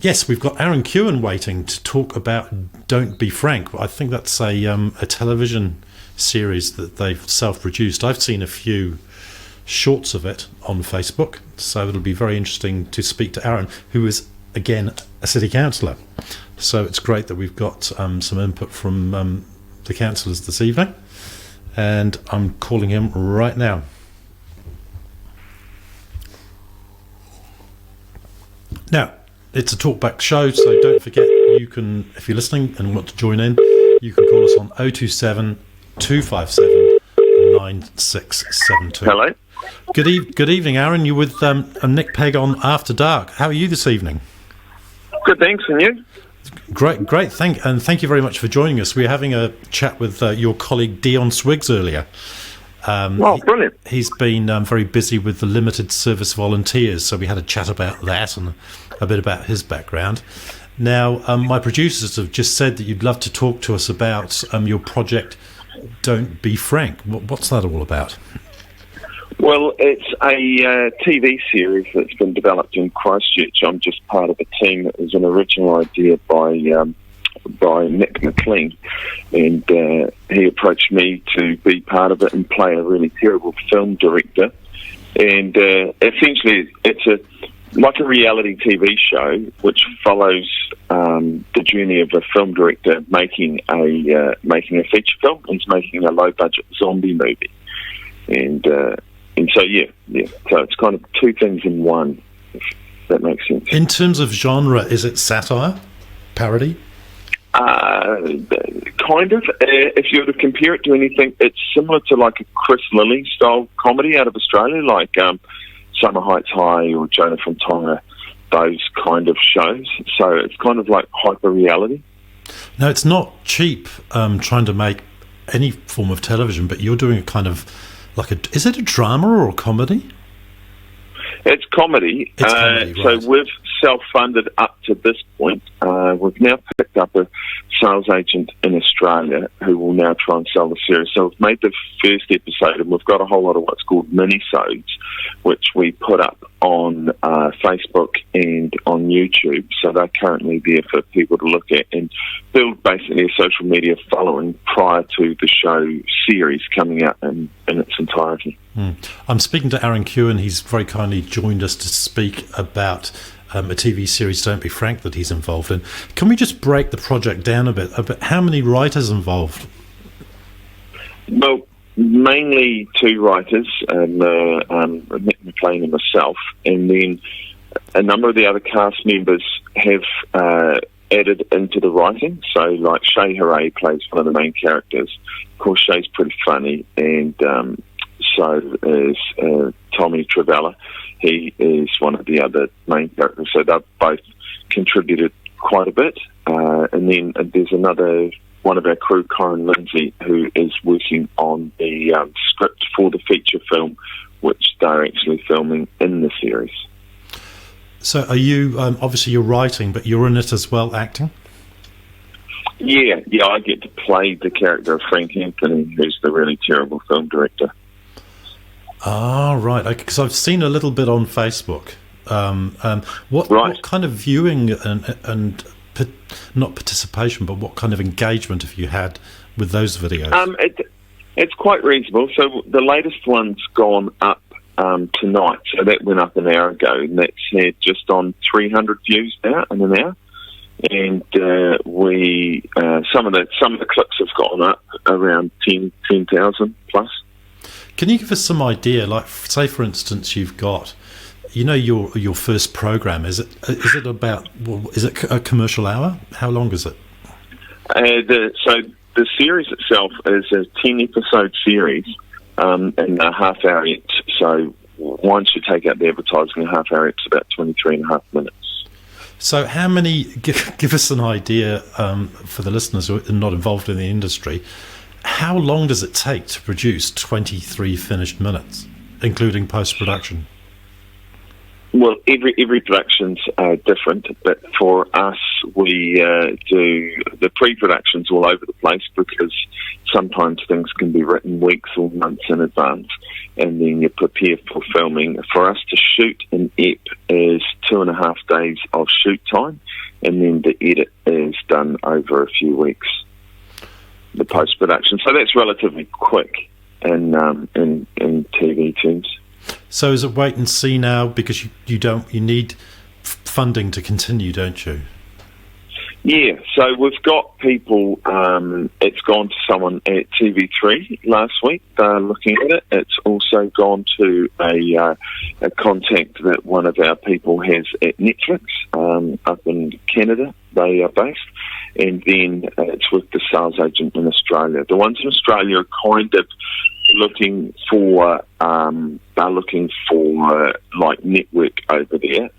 Yes, we've got Aaron Keown waiting to talk about Don't Be Frank. I think that's a television series that they've self-produced. I've seen a few shorts of it on Facebook, so it'll be very interesting to speak to Aaron, who is, again, a city councillor. So it's great that we've got some input from the councillors this evening, and I'm calling him right now. Now, it's a talkback show, so don't forget, you can, if you're listening and want to join in, you can call us on 027 257 9672. Hello. Good evening, Aaron. You're with Nic Pegg on After Dark. How are you this evening? Good, thanks, and you? Great. Thank you very much for joining us. We were having a chat with your colleague Dion Swiggs earlier. Brilliant. He's been very busy with the limited service volunteers, so we had a chat about that and a bit about his background. Now, my producers have just said that you'd love to talk to us about your project, Don't Be Frank. What's that all about? Well, it's a TV series that's been developed in Christchurch. I'm just part of a team. That was an original idea by Nick McLean, and he approached me to be part of it and play a really terrible film director. And essentially, it's like a reality TV show which follows the journey of a film director making a feature film. He's making a low budget zombie movie, and so so it's kind of two things in one, if that makes sense. In terms of genre, is it satire, parody? Kind of. If you were to compare it to anything, it's similar to like a Chris Lilly style comedy out of Australia, like Summer Heights High or Jonah from Tonga, those kind of shows. So it's kind of like hyper reality. No, it's not cheap trying to make any form of television, but you're doing a kind of like is it a drama or a comedy? It's comedy. Right. So we've self-funded up to this point. We've now picked up a sales agent in Australia who will now try and sell the series. So we've made the first episode, and we've got a whole lot of what's called mini-sodes, which we put up on Facebook and on YouTube. So they're currently there for people to look at and build basically a social media following prior to the show series coming out in its entirety. I'm speaking to Aaron Keown. He's very kindly joined us to speak about a TV series, Don't Be Frank, that he's involved in. Can we just break the project down a bit? How many writers involved? Well, mainly two writers, Nick McLean and myself, and then a number of the other cast members have added into the writing. So, like Shay Hooray plays one of the main characters. Of course, Shay's pretty funny, and so is Tommy Travella. He is one of the other main characters, so they've both contributed quite a bit. And then there's another one of our crew, Corin Lindsay, who is working on the script for the feature film, which they're actually filming in the series. So are you, obviously you're writing, but you're in it as well, acting? Yeah, I get to play the character of Frank Anthony, who's the really terrible film director. Ah, right. Because I've seen a little bit on Facebook. What kind of viewing and not participation, but what kind of engagement have you had with those videos? It's quite reasonable. So the latest one's gone up tonight. So that went up an hour ago, and that's had just on 300 views now in an hour. And some of the clips have gone up around 10,000 plus. Can you give us some idea? Like, say, for instance, you've got, your first program. Is it a commercial hour? How long is it? So the series itself is a 10-episode series, and a half hour each. So once you take out the advertising, a half hour it's about 23 and a half minutes. So how many? Give us an idea for the listeners who are not involved in the industry. How long does it take to produce 23 finished minutes, including post-production? Well, every production's different, but for us, we do the pre-productions all over the place because sometimes things can be written weeks or months in advance, and then you prepare for filming. For us to shoot an ep is 2.5 days of shoot time, and then the edit is done over a few weeks, the post-production. So that's relatively quick in TV terms. So is it wait and see now, because you need funding to continue, don't you? Yeah, so we've got people, it's gone to someone at TV3 last week, they're looking at it. It's also gone to a contact that one of our people has at Netflix up in Canada, they are based, and then it's with the sales agent in Australia. The ones in Australia are kind of looking for, like network over there,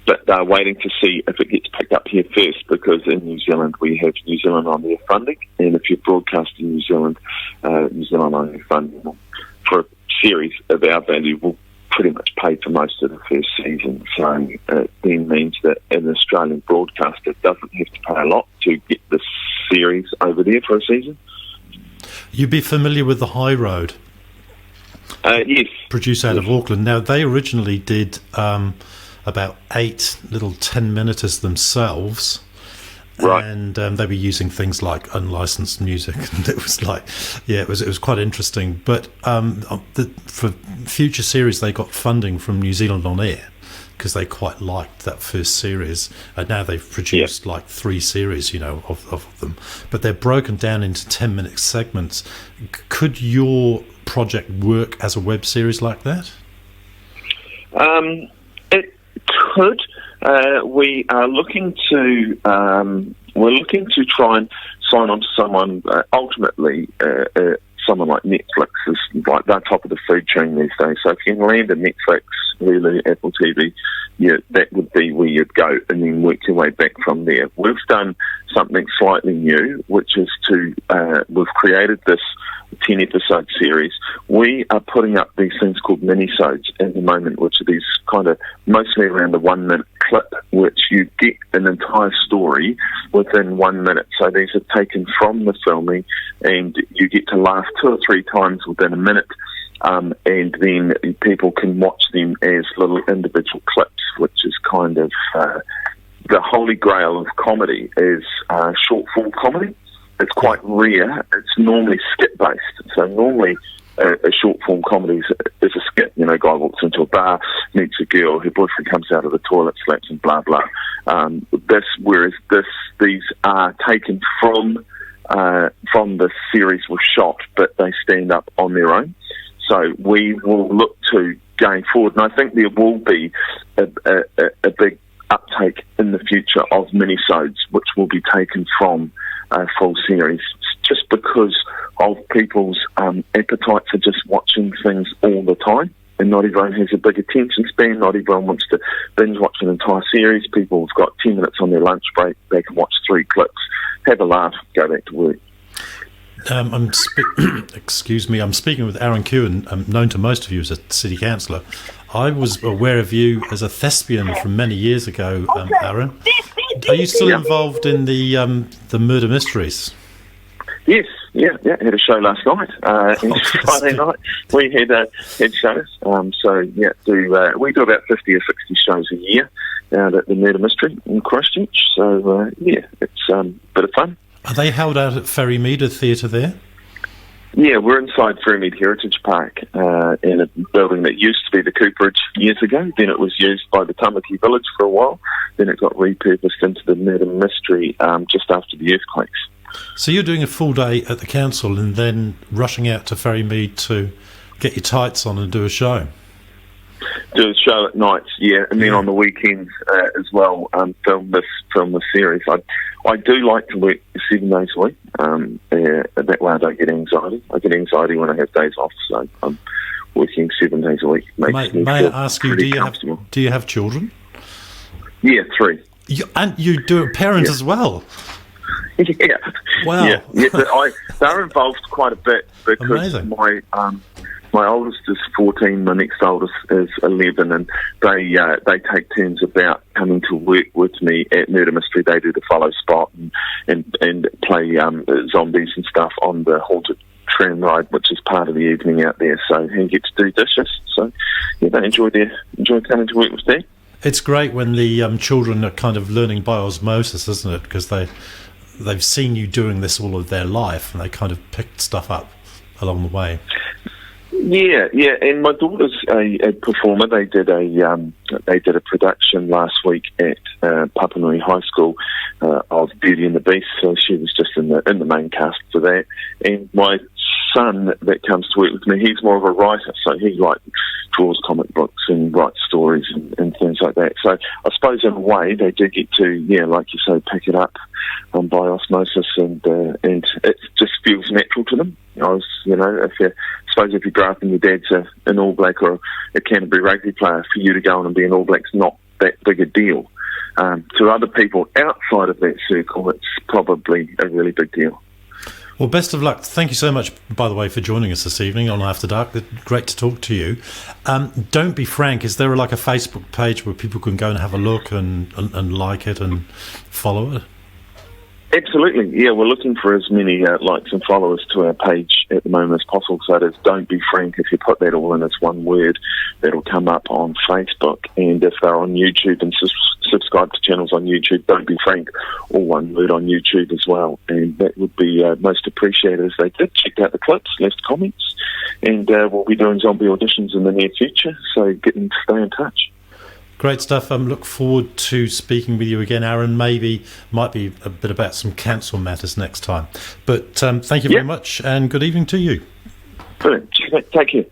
but they're waiting to see if it gets picked up here first, because in New Zealand we have New Zealand on their funding, and if you broadcast in New Zealand, New Zealand on their funding for a series of our value will pretty much pay for most of the first season. So it then means that an Australian broadcaster doesn't have to pay a lot to get the series over there for a season. You'd be familiar with The High Road? Yes. Produced out of Auckland. Now, they originally did about 8 little 10-minuters themselves. Right. And they were using things like unlicensed music, and it was like, yeah, it was quite interesting. But for future series, they got funding from New Zealand On Air, because they quite liked that first series, and now they've produced like 3 series, of them. But they're broken down into 10-minute segments. Could your project work as a web series like that? It could. We are looking to try and sign on to someone. Ultimately, someone like Netflix is like they're top of the food chain these days. So if you can land a Netflix, Hulu, Apple TV, yeah, that would be where you'd go, and then work your way back from there. We've done something slightly new, which is we've created this 10-episode series. We are putting up these things called minisodes at the moment, which are these kind of mostly around a 1-minute clip, which you get an entire story within 1 minute. So these are taken from the filming, and you get to laugh 2 or 3 times within a minute. And then people can watch them as little individual clips, which is kind of the holy grail of comedy is short form comedy. It's quite rare. It's normally skit-based. So normally a short-form comedy is a skit. Guy walks into a bar, meets a girl, her boyfriend comes out of the toilet, slaps and blah, blah. These are taken from the series was shot, but they stand up on their own. So we will look to going forward, and I think there will be a big uptake in the future of minisodes, which will be taken from full series, just because of people's appetite for just watching things all the time. And not everyone has a big attention span. Not everyone wants to binge watch an entire series. People have got 10 minutes on their lunch break. They can watch 3 clips, have a laugh, go back to work. Excuse me. I'm speaking with Aaron Keown, known to most of you as a city councillor. I was aware of you as a thespian from many years ago, Aaron. Are you still involved in the murder mysteries? Yes, yeah. Had a show last night. Friday night we had shows. We do about 50 or 60 shows a year at the murder mystery in Christchurch. So it's a bit of fun. Are they held out at Ferrymead, a theatre there? Yeah, we're inside Ferrymead Heritage Park in a building that used to be the Cooperage years ago. Then it was used by the Tamaki Village for a while. Then it got repurposed into the murder mystery just after the earthquakes. So you're doing a full day at the council and then rushing out to Ferrymead to get your tights on and do a show? Do a show at nights, yeah, and then on the weekends as well, film the series. I do like to work 7 days a week. That way I don't get anxiety. I get anxiety when I have days off, so I'm working 7 days a week. May I ask you, do you have children? Yeah, 3. And you do a parent as well? Yeah. Wow. Yeah, they're involved quite a bit because Amazing. my My oldest is 14, my next oldest is 11, and they take turns about coming to work with me at Murder Mystery. They do the follow spot and play zombies and stuff on the haunted tram ride, which is part of the evening out there. So he gets to do dishes. So yeah, they enjoy coming to work with me. It's great when the children are kind of learning by osmosis, isn't it? Because they've seen you doing this all of their life, and they kind of picked stuff up along the way. Yeah. And my daughter's a performer. They did a production last week at Papanui High School of Beauty and the Beast. So she was just in the main cast for that. And my son that comes to work with me, he's more of a writer, so he draws comic books and writes stories and things like that. So I suppose in a way they do get to, like you say, pick it up by osmosis, and it just feels natural to them. If you grow up and your dad's an All Black or a Canterbury rugby player, for you to go on and be an All Black's not that big a deal. To other people outside of that circle, it's probably a really big deal. Well, best of luck. Thank you so much, by the way, for joining us this evening on After Dark. Great to talk to you. Don't Be Frank, is there a Facebook page where people can go and have a look and like it and follow it? Absolutely, yeah. We're looking for as many likes and followers to our page at the moment as possible. So it is Don't Be Frank. If you put that all in as one word, that'll come up on Facebook. And if they're on YouTube and subscribe to channels on YouTube, Don't Be Frank, all one word on YouTube as well. And that would be most appreciated as they did. Checked out the clips, left comments, and we'll be doing zombie auditions in the near future. So get them to stay in touch. Great stuff. Look forward to speaking with you again, Aaron. Might be a bit about some council matters next time. But thank you very much, and good evening to you. Brilliant. Take care.